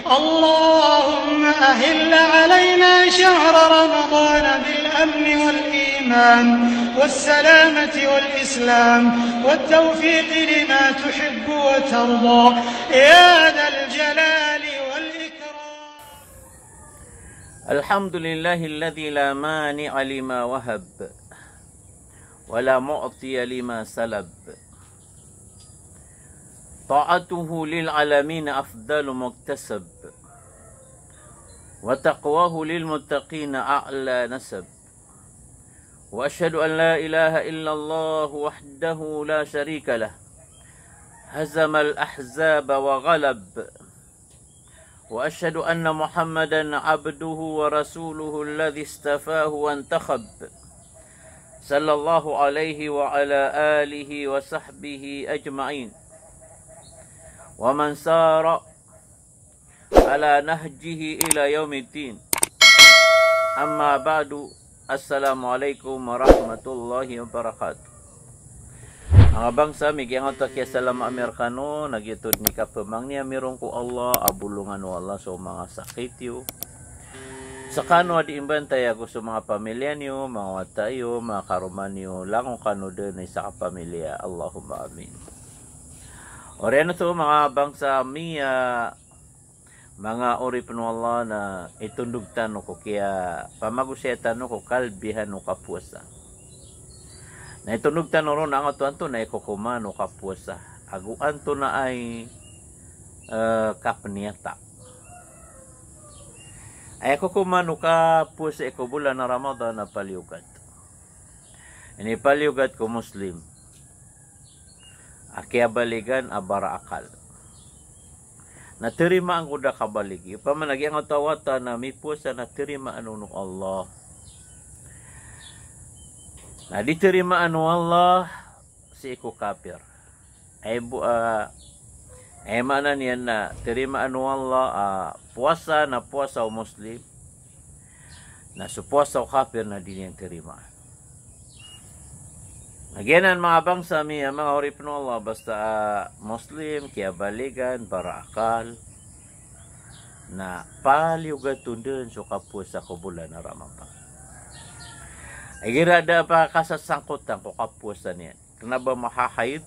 اللهم أهل علينا شهر رمضان بالأمن والإيمان والسلامة والإسلام والتوفيق لما تحب وترضى يا ذا الجلال والإكرام. الحمد لله الذي لا مانع لما وهب ولا معطي لما سلب. طاعته للعالمين أفضل مكتسب وتقواه للمتقين أعلى نسب. وأشهد أن لا إله إلا الله وحده لا شريك له هزم الأحزاب وغلب. وأشهد أن محمدا عبده ورسوله الذي استفاه وانتخب صلى الله عليه وعلى آله وصحبه أجمعين ومن سار على نهجه إلى يوم الدين. أما بعد. Assalamualaikum warahmatullahi wabarakatuh. Ang bangsa migyang takya salam Amerikano nagitud ni kapamang ni amirong ko Allah abulungan wala so mga sakit yo. Sakano adi imbantay ako sa mga pamilya niyo, mga watayo, mga karuman niyo, langong kano din sa kapamilya. Allahumma amin. Ore na to mga bangsa miya mga orip no Allah na itundog tano ko kaya pamagusya tano ko kalbihan no kapuasa. Na itundog tano ron ang ato na ikukuma no kapuasa. Aguan to na ay kapniata. Ay ikukuma no kapuasa iko bulan na Ramadan na paliugat. Ini paliugat ko Muslim. Akia baligan abara akal. Naterima ang kuda kabaligi. Pamanagi ang tawata na may puasa naterima ano no Allah. Na diterima ano Allah si iku kafir. Ay mana niyan na terima ano Allah puasa na puasa o Muslim. Na su puasa o kafir na din yang terima. Again, mga bangsa mi, mga orip no Allah, basta Muslim, kaya baligan, barakal, na paliugatun so kapuasa ko bulan na Ramadan. Ay girada pa kasasangkutan ko kapuasa niyan. Kenapa mahahayit?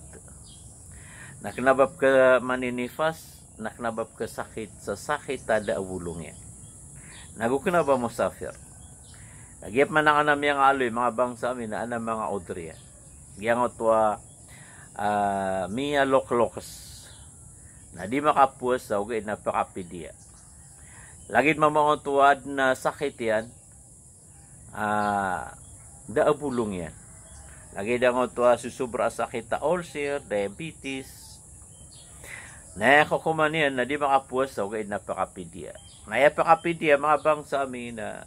Na kenapa ka maninifas? Na kenapa ka sakit? Sa sakit tada awulong yan. Nagu kenapa musafir? Nagyap man ang anam yung aloy, mga bangsa mi na anam mga odriya. Yang otwa miya loklokas na di makapuasa ug napakapidia. Lagid mamangotuad na sakit yan daabulong yan. Lagid ang otwa susubra sakit ta ulcer, diabetes. Na kukuman yan na di makapuasa ug napakapidia. Na napakapidia mga bangsa amin na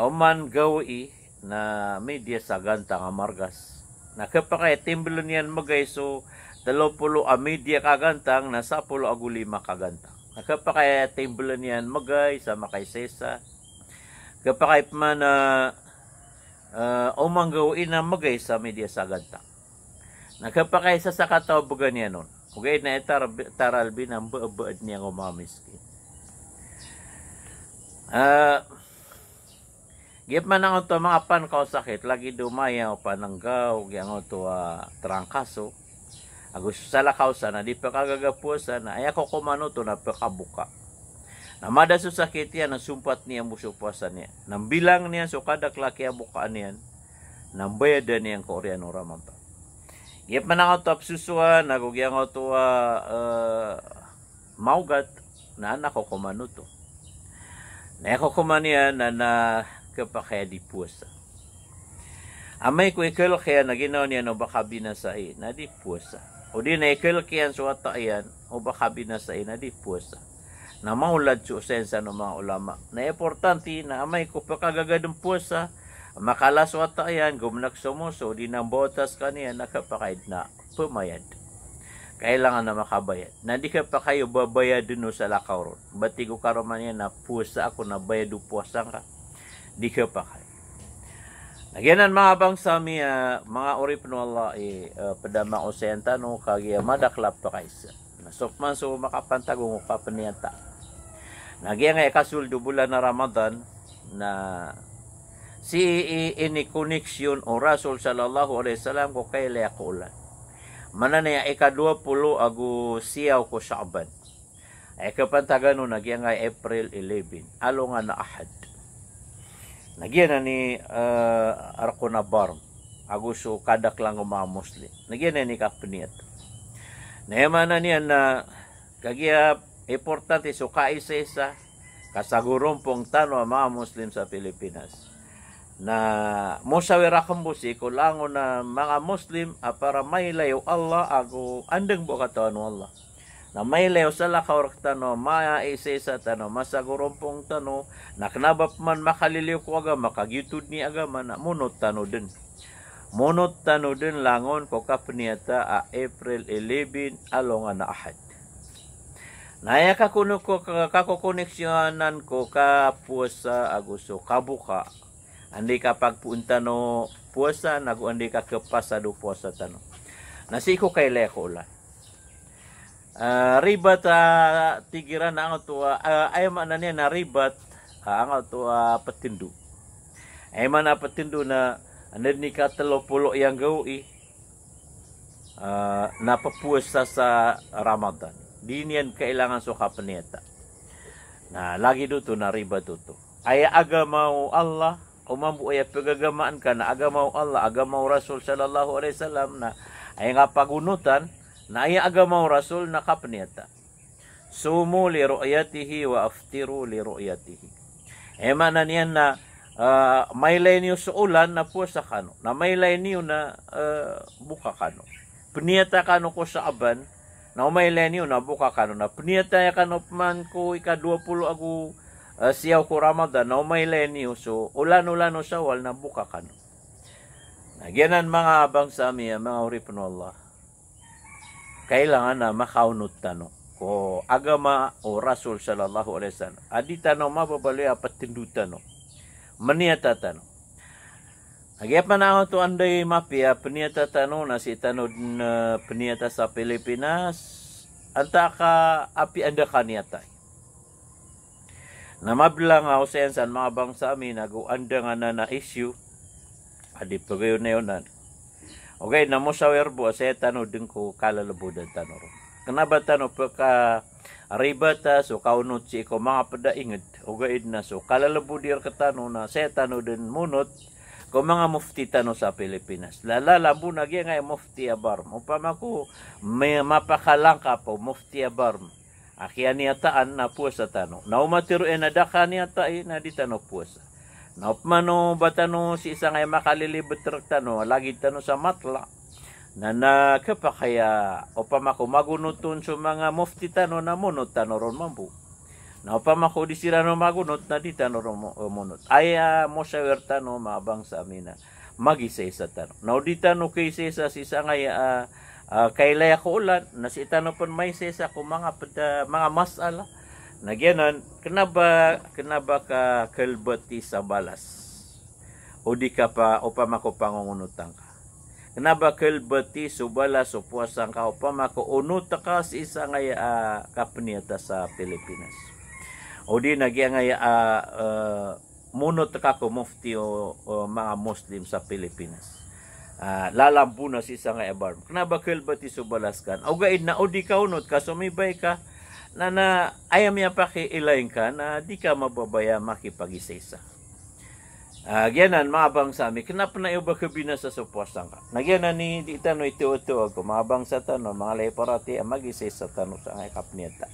uman gawi na media sa ganta nga margas. Nakapakay timblon yan magay so 20 media kagantang nasa 10 agulima kagantang. Nakapakay timblon yan magay sa makay sesa. Kapakay man umanggawin na magay sa media sa gantang. Nakapakay sa sakataw bugan yan nun. Ugay na taralbin ang baad niya umamiskin. Gip man ang ito mga pankaw sakit, lagi dumayaw pananggaw, gyang ito trangkaso. Agus sa lakaw sana, di pa kagagapusa na, ay ako kumano to na pakabuka. Namada sa sakit yan, nasumpat niya musupuasa niya. Nang bilang niya, so kadak laki ang bukaan niyan, nang bayadan niya ang Koreano Ramadan. Gip man ang ito apsusuan, nagugyang ito maugat, na anak ko kumano to. Na ako kumano yan, na kapakaya di puasa. Amay ko ikil kaya na ginaw niya no baka binasay na di puasa. O di na ikil kaya so ata yan o baka binasay na di puasa. Na maulad sa usensa ng mga ulama. Na importante na amay ko pakagagadong puasa makalas o ata yan gumnak sumuso di nang botas kaniya nakapakaid na pumayad. Kailangan na makabayad. Na di ka pa kayo babayad dun sa lakaw ron. Bati ko karoman yan na puasa ako na bayad o puasa ka. Di ka pa kayo. Nagyanan mga bangsa mi mga orip no Allah padama o senta no kagya madaklap pa kaysa. Nasok man so makapantagong ka paniyata. Nagyan nga ikasuldo bulan na Ramadan na si ini koneksyon o Rasul sallallahu alaihi wasallam ko kay Leakulan. Mananaya ika-20 agu siyaw ko Sha'ban. Ay kapantagano nagyan nga April 11. Alo nga na Ahad. Nagyan na ni Arko na Barm. Aguso kadak lang mga Muslim. Nagyan na ni Kapniyat. Nayaman na niya na kagya importante so kaisa-isa kasagurumpong tano ang mga Muslim sa Pilipinas. Na musawira kambusi ko lango na mga Muslim para may layo Allah ago andeng bo katawan Allah. Na may layo sa lakaw tano maisa-isa tano masagurumpong tano na kanabap man makaliliw ko aga makagyutud ni agama na munot tano din. Munot tano din langon ko kapniyata a April 11 along na Ahad. Naya kakuno ko kakokoneksyonan ko ka puasa agusto kabuka. Andi ka pagpunta no puasa nago andi ka kapasado puasa tano. Nasi ko kay Leakulan. Ribat tigiran na ang tua ay man niya na ribat ang tua petindu. Ay man na petindu na andi ni ka 30 yang gawi na papuasa sa Ramadan. Di niyan kailangan suka peneta. Na lagi dito na riba dito. Ay agamaw Allah, umambu ay pagagamaan ka na agamaw Allah, agamaw Rasul sallallahu alaihi wasallam na ay nga pagunutan na ay agamaw Rasul na kapneta. Sumu li ru'yatihi wa aftiru li ru'yatihi. Ema na niyan na may lay niyo sa ulan na puasa kano, na may lay niyo na buka kano. Peniata kano ko sa aban, na umaylay niyo na buka kano na peniata ya kano man ko ika-20 agu siyaw ko Ramadan na umaylay niyo so ulan-ulano sawal na buka kano. Nagyanan mga abang sa amin, mga uripon Allah. Kailangan na makaunot tano ko agama o Rasul sallallahu alaihi wasallam. Adi tano mababali apat tindutan no. Maniata tano. Nagyap man ako to anday mapia peniata tano na si tanod na peniata sa Pilipinas anta ka api anda kaniatay. Na mablang ako sa yan mga bangsa amin nago anda nga na issue adi pagayon na yun na. Okay, na mo sa werbo sa tanod din ko kalalabudan tano ron. Kanaba tano pagka ribata so kaunot si ko mga padaingid ugaid na so kalalabudir katano na sa tanod din munot ko mga mufti tano sa Pilipinas. Lalabo na nga mufti abarm. Upama ko may mapakalangka po mufti abarm. Akya niya taan na puasa tano. Na umatiro na daka niya tain na di tano puasa. Na upmano batano si isang ay makalilibot tano lagi tano sa matla. Na nakapakaya upama ko magunutun sa mga mufti tano na munot tano ron mambu. Na upama ko di sila no magunot na di tano munot. Ay mo sa wertano mabang sa amin na mag-isa-isa tano. Na di tano kaysa si sangay kay Leakulan na si tano pon may sesa ko mga masala. Nagyanan kenaba ka kalbati sa balas. O di ka pa upama ko pangungunutan ka. Kenaba kalbati sa balas o puasang ka upama ko unuta ka si sangay kapniyata sa Pilipinas. O di nagyang munot ka ko mufti o mga Muslim sa Pilipinas. Lalampu na si isang ebarm. Knabakil ba ti subalaskan? O gaid na o di ka unot ka, sumibay ka, na ayam niya pakiilayin ka na di ka mababaya makipag-isa-isa. Gyanan, mga bangsa mi, kanap na iyo ba kabina sa supwasang ka? Nagyanan ni di tano ito ako, mga bangsa tano, mga layparati, mag-isa-isa tano sa ngay kapniyata.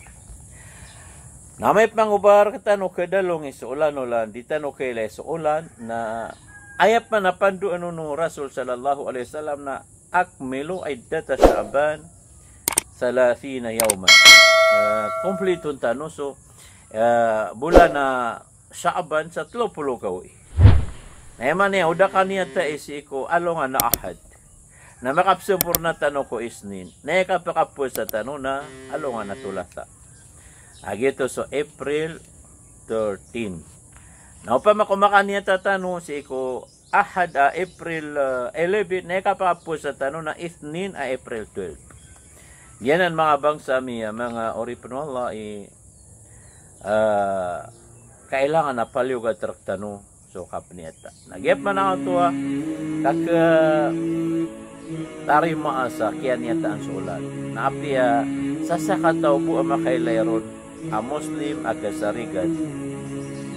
Na may pangubar katano kadalong isuulan-ulan, di tano kaila isuulan na ayap man napandu ano no Rasul sallallahu alaihi wasallam na akmilu iddata Sha'ban 30 yawman. Kompletong tano so bulan na Sha'ban sa 30 gawi. Naman niya uda kaniya ta isiko along na Ahad. Na makapsupur na tano ko isnin. Na kapakapos sa tano na along na tulasa. Agito so April 13. Na upama kumakaniya tatano si ko Ahad April 11 na kapapos sa tano na Ithnin April 12. Yan ang mga bangsa mi mga oripon Allah kailangan na paliw ka traktano so kapnieta. Nagyap man ang tua kaka tarima asa kianiata ang sulat. Naapia sasakataw po ang makailayron a Muslim agasarigan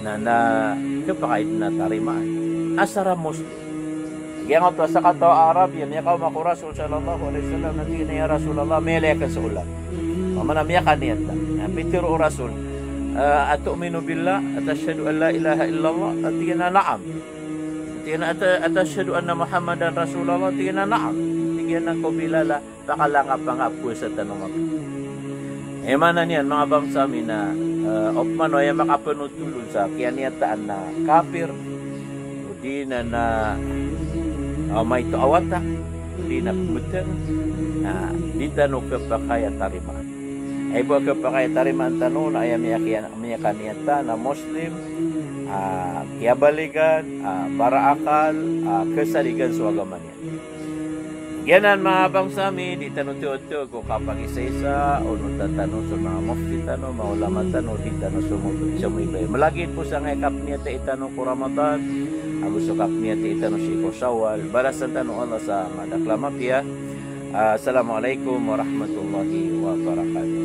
na kapakait na tarimaan. Asara Muslim. Yang ito sa kataw Arab yan yakaw maku Rasul sallallahu alaihi wasallam nanti na ya Rasulullah mele ka sa ulat. Mamanamya kaniyata. Pitiro Rasul atu'minu billah atashhadu an la ilaha illallah atina na'am. Atina atashhadu anna Muhammadan Rasulullah atina na'am. Tigyan ng kubilala pakalanga pangapu sa tanong ako. Mana niyan mga bangsa amin na opman o yung makapanutulun sa kianiyataan na kafir di na may tuawata di na pumunta di tanong kapakaya tarimaan ay buwa kapakaya tarimaan tanong na ay miyakaniyata na Muslim kiyabaligan baraakal kesaligan sa agama niya. Yanan mga bangsa mi di tanong-tiyo kung kapag isa-isa o nutatanong sa mga mufti tanong, maulama tanong, di tanong sa mga malagin po sa ngayakap niya ta itanong ko Ramadan, ang gusto kap niya ta itanong si ko Shawwal, balasan tanong Allah sa madaklamapya. Assalamualaikum warahmatullahi wabarakatuh.